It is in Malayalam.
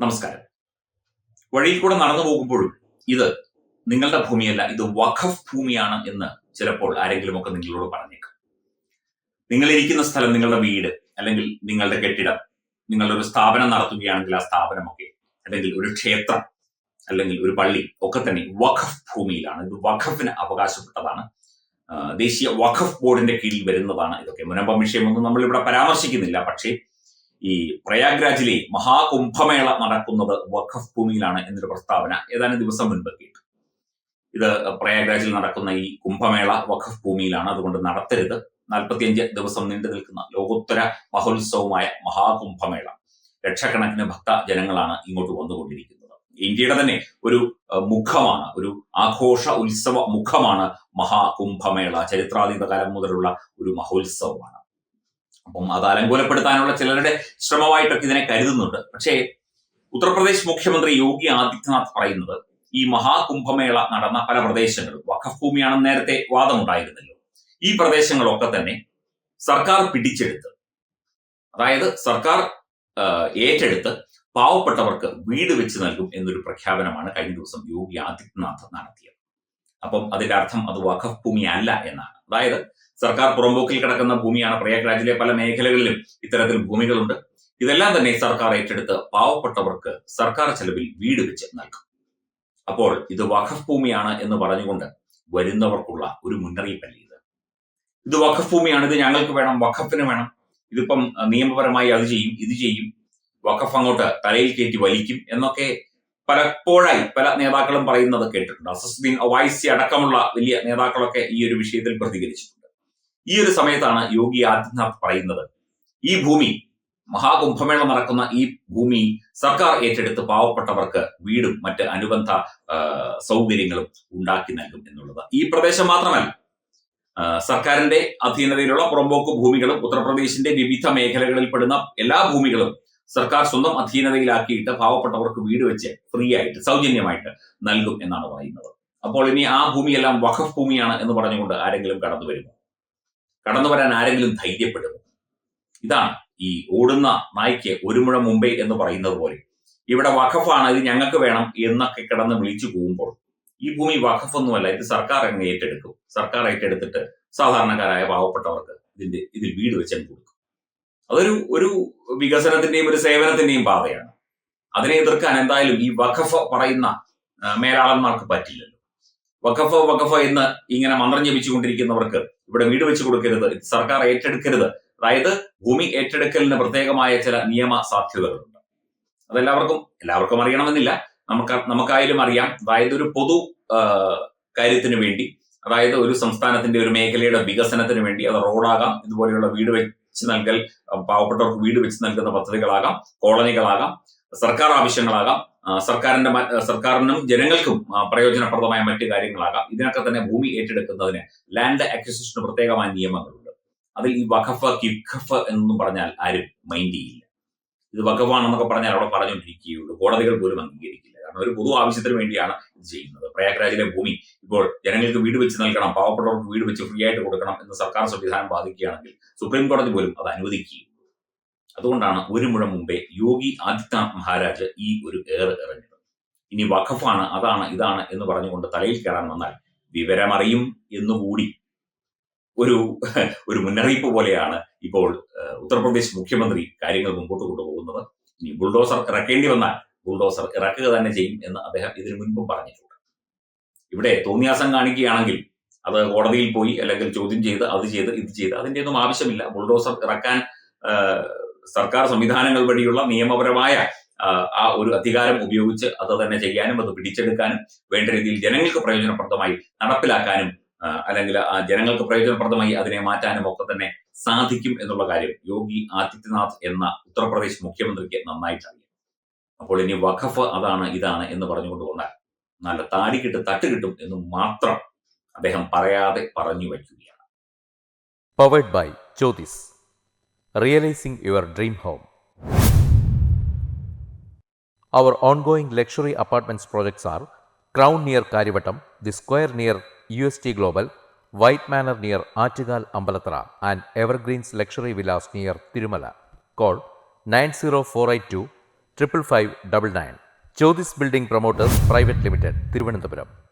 നമസ്കാരം. വഴിയിൽ കൂടെ നടന്നു പോകുമ്പോഴും ഇത് നിങ്ങളുടെ ഭൂമിയല്ല, ഇത് വഖഫ് ഭൂമിയാണ് എന്ന് ചിലപ്പോൾ ആരെങ്കിലുമൊക്കെ നിങ്ങളോട് പറഞ്ഞേക്കും. നിങ്ങൾ ഇരിക്കുന്ന സ്ഥലം, നിങ്ങളുടെ വീട്, അല്ലെങ്കിൽ നിങ്ങളുടെ കെട്ടിടം, നിങ്ങളുടെ ഒരു സ്ഥാപനം നടത്തുകയാണെങ്കിൽ ആ സ്ഥാപനമൊക്കെ, അല്ലെങ്കിൽ ഒരു ക്ഷേത്രം, അല്ലെങ്കിൽ ഒരു പള്ളി ഒക്കെ തന്നെ വഖഫ് ഭൂമിയിലാണ്. ഇത് വഖഫിന് അവകാശപ്പെട്ടതാണ്. ദേശീയ വഖഫ് ബോർഡിന്റെ കീഴിൽ വരുന്നതാണ് ഇതൊക്കെ. മുനമ്പം വിഷയമൊന്നും നമ്മളിവിടെ പരാമർശിക്കുന്നില്ല. പക്ഷേ ഈ പ്രയാഗ്രാജിലെ മഹാകുംഭമേള നടക്കുന്നത് വഖഫ് ഭൂമിയിലാണ് എന്നൊരു പ്രസ്താവന ഏതാനും ദിവസം മുൻപ് കേട്ടു. ഇത് പ്രയാഗ്രാജിൽ നടക്കുന്ന ഈ കുംഭമേള വഖഫ് ഭൂമിയിലാണ്, അതുകൊണ്ട് നടത്തരുത്. 45 ദിവസം നീണ്ടു നിൽക്കുന്ന ലോകോത്തര മഹോത്സവമായ മഹാകുംഭമേള, ലക്ഷക്കണക്കിന് ഭക്തജനങ്ങളാണ് ഇങ്ങോട്ട് വന്നുകൊണ്ടിരിക്കുന്നത്. ഇന്ത്യയുടെ തന്നെ ഒരു മുഖമാണ്, ഒരു ആഘോഷ ഉത്സവ മുഖമാണ് മഹാകുംഭമേള. ചരിത്രാതീത കാലം മുതലുള്ള ഒരു മഹോത്സവമാണ്. അപ്പം അത് അലങ്കോലപ്പെടുത്താനുള്ള ചിലരുടെ ശ്രമമായിട്ടൊക്കെ ഇതിനെ കരുതുന്നുണ്ട്. പക്ഷേ ഉത്തർപ്രദേശ് മുഖ്യമന്ത്രി യോഗി ആദിത്യനാഥ് പറയുന്നത് ഈ മഹാകുംഭമേള നടന്ന പല പ്രദേശങ്ങളും വഖഫ് ഭൂമിയാണെന്ന് നേരത്തെ വാദമുണ്ടായിരുന്നല്ലോ. ഈ പ്രദേശങ്ങളൊക്കെ തന്നെ സർക്കാർ പിടിച്ചെടുത്ത്, അതായത് സർക്കാർ ഏറ്റെടുത്ത് പാവപ്പെട്ടവർക്ക് വീട് വെച്ച് നൽകും എന്നൊരു പ്രഖ്യാപനമാണ് കഴിഞ്ഞ ദിവസം യോഗി ആദിത്യനാഥ് നടത്തിയത്. അപ്പം അതിന്റെ അർത്ഥം അത് വഖഫ് ഭൂമി അല്ല എന്നാണ്. അതായത് സർക്കാർ പുറമ്പോക്കിൽ കിടക്കുന്ന ഭൂമിയാണ്. പ്രയാഗ്രാജിലെ പല മേഖലകളിലും ഇത്തരത്തിൽ ഭൂമികളുണ്ട്. ഇതെല്ലാം തന്നെ സർക്കാർ ഏറ്റെടുത്ത് പാവപ്പെട്ടവർക്ക് സർക്കാർ ചെലവിൽ വീട് വെച്ച് നൽകും. അപ്പോൾ ഇത് വഖഫ് ഭൂമിയാണ് എന്ന് പറഞ്ഞുകൊണ്ട് വരുന്നവർക്കുള്ള ഒരു മുന്നറിയിപ്പല്ല ഇത്. ഇത് വഖഫ് ഭൂമിയാണ്, ഇത് ഞങ്ങൾക്ക് വേണം, വഖഫിന് വേണം, ഇതിപ്പം നിയമപരമായി അത് ചെയ്യും, ഇത് ചെയ്യും, വഖഫ് അങ്ങോട്ട് തലയിൽ കയറ്റി വലിക്കും എന്നൊക്കെ പലപ്പോഴായി പല നേതാക്കളും പറയുന്നത് കേട്ടിട്ടുണ്ട്. അസസുദ്ദീൻ ഒവൈസി അടക്കമുള്ള വലിയ നേതാക്കളൊക്കെ ഈ ഒരു വിഷയത്തിൽ പ്രതികരിച്ചിട്ടുണ്ട്. ഈ ഒരു സമയത്താണ് യോഗി ആദിത്യനാഥ് പറയുന്നത് ഈ ഭൂമി, മഹാകുംഭമേള നടക്കുന്ന ഈ ഭൂമി സർക്കാർ ഏറ്റെടുത്ത് പാവപ്പെട്ടവർക്ക് വീടും മറ്റ് അനുബന്ധ സൗകര്യങ്ങളും ഉണ്ടാക്കി നൽകും എന്നുള്ളത്. ഈ പ്രദേശം മാത്രമല്ല, സർക്കാരിന്റെ അധീനതയിലുള്ള പുറമ്പോക്ക് ഭൂമികളും ഉത്തർപ്രദേശിന്റെ വിവിധ മേഖലകളിൽ പെടുന്ന എല്ലാ ഭൂമികളും സർക്കാർ സ്വന്തം അധീനതയിലാക്കിയിട്ട് പാവപ്പെട്ടവർക്ക് വീട് വെച്ച് ഫ്രീ ആയിട്ട്, സൗജന്യമായിട്ട് നൽകും എന്നാണ് പറയുന്നത്. അപ്പോൾ ഇനി ആ ഭൂമിയെല്ലാം വഖഫ് ഭൂമിയാണ് എന്ന് പറഞ്ഞുകൊണ്ട് ആരെങ്കിലും കടന്നു വരുമോ? കടന്നു വരാൻ ആരെങ്കിലും ധൈര്യപ്പെടുമോ? ഇതാണ് ഈ ഓടുന്ന നായ്ക്ക് ഒരു മുഴം മുമ്പേ എന്ന് പറയുന്നത് പോലെ, ഇവിടെ വഖഫാണ്, ഇത് ഞങ്ങൾക്ക് വേണം എന്നൊക്കെ കിടന്ന് വിളിച്ചു പോകുമ്പോൾ ഈ ഭൂമി വഖഫ് ഒന്നുമല്ല, ഇത് സർക്കാർ അങ്ങ് ഏറ്റെടുക്കും. സർക്കാർ ഏറ്റെടുത്തിട്ട് സാധാരണക്കാരായ പാവപ്പെട്ടവർക്ക് ഇതിൽ വീട് വെച്ചാൽ കൊടുക്കും. അതൊരു ഒരു വികസനത്തിന്റെയും ഒരു സേവനത്തിന്റെയും പാതയാണ്. അതിനെ എതിർക്കാൻ എന്തായാലും ഈ വഖഫ് പറയുന്ന മേലാളന്മാർക്ക് പറ്റില്ലല്ലോ. വഖഫ് എന്ന് ഇങ്ങനെ മന്ത്രം ജപിച്ചുകൊണ്ടിരിക്കുന്നവർക്ക് ഇവിടെ വീട് വെച്ച് കൊടുക്കരുത്, സർക്കാർ ഏറ്റെടുക്കരുത്. അതായത് ഭൂമി ഏറ്റെടുക്കലിന് പ്രത്യേകമായ ചില നിയമ സാധ്യതകളുണ്ട്. അതെല്ലാവർക്കും അറിയണമെന്നില്ല, നമുക്കായാലും അറിയാം. അതായത് ഒരു പൊതു കാര്യത്തിന് വേണ്ടി, അതായത് ഒരു സംസ്ഥാനത്തിന്റെ ഒരു മേഖലയുടെ വികസനത്തിന് വേണ്ടി, അത് റോഡാകാം, ഇതുപോലെയുള്ള വീട് വെച്ച് നൽകൽ, പാവപ്പെട്ടവർക്ക് വീട് വെച്ച് നൽകുന്ന പദ്ധതികളാകാം, കോളനികളാകാം, സർക്കാർ ആവശ്യങ്ങളാകാം, സർക്കാരിനും ജനങ്ങൾക്കും പ്രയോജനപ്രദമായ മറ്റു കാര്യങ്ങളാകാം. ഇതിനൊക്കെ തന്നെ ഭൂമി ഏറ്റെടുക്കുന്നതിന് ലാൻഡ് അക്വിസിഷന് പ്രത്യേകമായ നിയമങ്ങളുണ്ട്. അതിൽ ഈ വഖഫ്, കിഖഫ് എന്നൊന്നും പറഞ്ഞാൽ ആരും മൈൻഡ് ചെയ്യില്ല. ഇത് വഖഫാണെന്നൊക്കെ പറഞ്ഞാൽ അവിടെ പറഞ്ഞുകൊണ്ടിരിക്കുകയുള്ളൂ. കോടതികൾ പോലും അംഗീകരിക്കില്ല. കാരണം ഒരു പൊതു ആവശ്യത്തിന് വേണ്ടിയാണ് ഇത് ചെയ്യുന്നത്. പ്രയാഗ്രാജിലെ ഭൂമി ഇപ്പോൾ ജനങ്ങൾക്ക് വീട് വെച്ച് നൽകണം, പാവപ്പെട്ടവർക്ക് വീട് വെച്ച് ഫ്രീ ആയിട്ട് കൊടുക്കണം എന്ന് സർക്കാർ സംവിധാനം ബാധിക്കുകയാണെങ്കിൽ സുപ്രീം കോടതി പോലും അത് അനുവദിക്കുകയുള്ളൂ. അതുകൊണ്ടാണ് ഒരു മുഴം മുമ്പേ യോഗി ആദിത്യനാഥ് മഹാരാജ് ഈ ഒരു എറിഞ്ഞത്. ഇനി വഖഫാണ്, അതാണ്, ഇതാണ് എന്ന് പറഞ്ഞുകൊണ്ട് തലയിൽ കയറാൻ വന്നാൽ വിവരമറിയും എന്നുകൂടി ഒരു മുന്നറിയിപ്പ് പോലെയാണ് ഇപ്പോൾ ഉത്തർപ്രദേശ് മുഖ്യമന്ത്രി കാര്യങ്ങൾ മുമ്പോട്ട് കൊണ്ടുപോകുന്നത്. ഇനി ബുൾഡോസർ ഇറക്കേണ്ടി വന്നാൽ ബുൾഡോസർ ഇറക്കുക തന്നെ ചെയ്യും എന്ന് അദ്ദേഹം ഇതിനു മുൻപും പറഞ്ഞിട്ടുണ്ട്. ഇവിടെ തോന്നിയാസം കാണിക്കുകയാണെങ്കിൽ അത് കോടതിയിൽ പോയി അല്ലെങ്കിൽ ചോദ്യം ചെയ്ത് അത് ചെയ്ത് ഇത് ചെയ്ത് അതിന്റെ ഒന്നും ആവശ്യമില്ല. ബുൾഡോസർ ഇറക്കാൻ സർക്കാർ സംവിധാനങ്ങൾ വഴിയുള്ള നിയമപരമായ ആ ഒരു അധികാരം ഉപയോഗിച്ച് അത് തന്നെ ചെയ്യാനും അത് പിടിച്ചെടുക്കാനും വേണ്ട രീതിയിൽ ജനങ്ങൾക്ക് പ്രയോജനപ്രദമായി നടപ്പിലാക്കാനും അല്ലെങ്കിൽ ജനങ്ങൾക്ക് പ്രയോജനപ്രദമായി അതിനെ മാറ്റാനും ഒക്കെ തന്നെ സാധിക്കും എന്നുള്ള കാര്യം യോഗി ആദിത്യനാഥ് എന്ന ഉത്തർപ്രദേശ് മുഖ്യമന്ത്രിക്ക് നന്നായിട്ട് അറിയാം. അപ്പോൾ ഇനി വഖഫ് അതാണ്, ഇതാണ് എന്ന് പറഞ്ഞുകൊണ്ട് വന്നാൽ നല്ല താടിക്കിട്ട് തട്ട് കിട്ടും എന്ന് മാത്രം അദ്ദേഹം പറയാതെ പറഞ്ഞു വയ്ക്കുകയാണ്. Powered by Jyothis, realising your dream home. Our ongoing luxury apartments projects are Crown near Karivattam, The Square near UST Global, White Manor near Aattugal Ambalathara, and Evergreens Luxury Villas near Tirumala. Call 90482 5599. Jyothis building promoters private limited, Thiruvananthapuram.